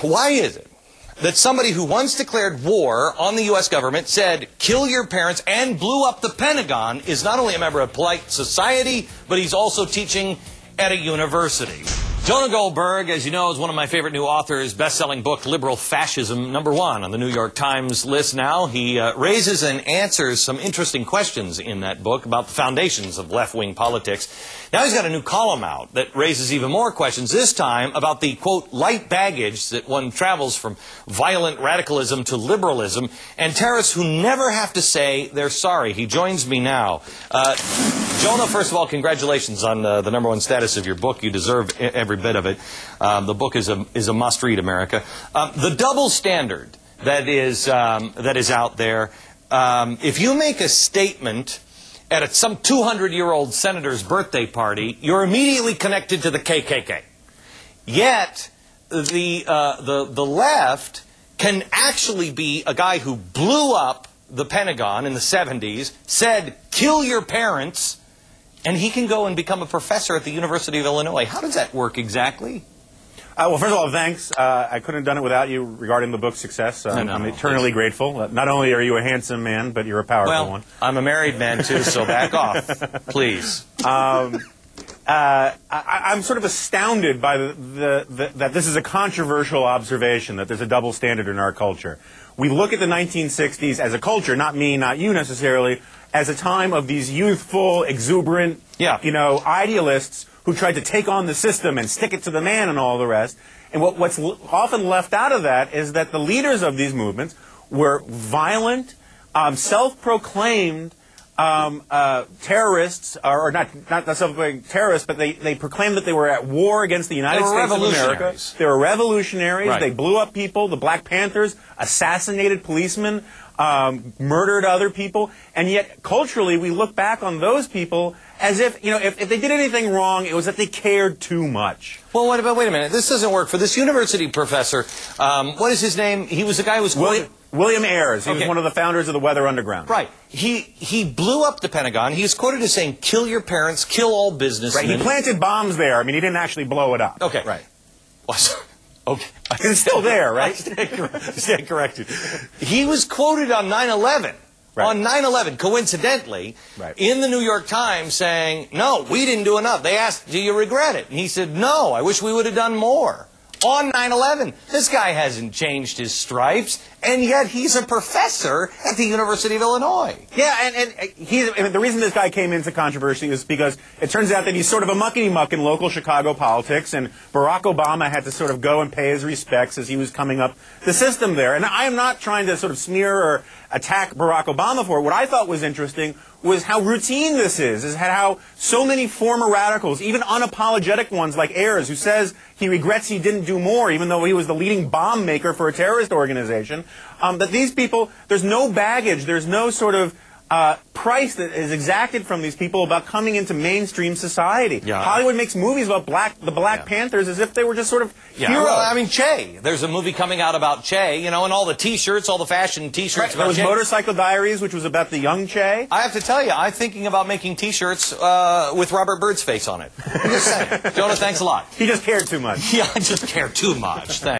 Why is it that somebody who once declared war on the U.S. government, said, kill your parents, and blew up the Pentagon, is not only a member of polite society, but he's also teaching at a university? Jonah Goldberg, as you know, is one of my favorite new authors. Best-selling book, Liberal Fascism, #1 on the New York Times list now. He raises and answers some interesting questions in that book about the foundations of left-wing politics. Now he's got a new column out that raises even more questions, this time about the, quote, light baggage that one travels from violent radicalism to liberalism, and terrorists who never have to say they're sorry. He joins me now. Jonah, first of all, congratulations on the #1 status of your book. You deserve every bit of it. The book is a must-read, America. The double standard that is out there, if you make a statement at some 200-year-old senator's birthday party, you're immediately connected to the KKK. Yet, the left can actually be a guy who blew up the Pentagon in the 70s, said, kill your parents, and he can go and become a professor at the University of Illinois. How does that work exactly? Well, first of all, thanks. I couldn't have done it without you regarding the book's success. I'm eternally grateful. Not only are you a handsome man, but you're a powerful one. I'm a married man, too, so back off, please. I'm sort of astounded by that this is a controversial observation, that there's a double standard in our culture. We look at the 1960s as a culture, not me, not you necessarily, as a time of these youthful, exuberant, idealists who tried to take on the system and stick it to the man and all the rest. And what's often left out of that is that the leaders of these movements were violent, self-proclaimed terrorists, or not self-proclaimed terrorists, but they proclaimed that they were at war against the United States of America. They were revolutionaries. Right. They blew up people. The Black Panthers assassinated policemen, murdered other people. And yet, culturally, we look back on those people as if, if they did anything wrong, it was that they cared too much. Well, wait a minute. This doesn't work. For this university professor, what is his name? He was the guy who was William Ayers. He was one of the founders of the Weather Underground. Right. He blew up the Pentagon. He is quoted as saying, kill your parents, kill all businessmen. Right. He planted bombs there. I mean, he didn't actually blow it up. Okay. Right. Okay. It's still there, right? Stand corrected. He was quoted on 9/11. Right. On 9/11, coincidentally, in the New York Times saying, no, we didn't do enough. They asked, do you regret it? And he said, no, I wish we would have done more. On 9/11, this guy hasn't changed his stripes, and yet he's a professor at the University of Illinois. Yeah, and the reason this guy came into controversy is because it turns out that he's sort of a muckety-muck in local Chicago politics, and Barack Obama had to sort of go and pay his respects as he was coming up the system there. And I am not trying to sort of smear or attack Barack Obama for it. What I thought was interesting was how routine this is how so many former radicals, even unapologetic ones like Ayers, who says he regrets he didn't do more, even though he was the leading bomb maker for a terrorist organization, that these people, there's no baggage, there's no sort of price that is exacted from these people about coming into mainstream society. Yeah. Hollywood makes movies about the Black Panthers as if they were just sort of heroes. Well, I mean, Che. There's a movie coming out about Che, and all the T-shirts, all the fashion T-shirts about There was Che. Motorcycle Diaries, which was about the young Che. I have to tell you, I'm thinking about making T-shirts with Robert Bird's face on it. I'm just saying. Jonah, thanks a lot. He just cared too much. Yeah, I just care too much. Thanks.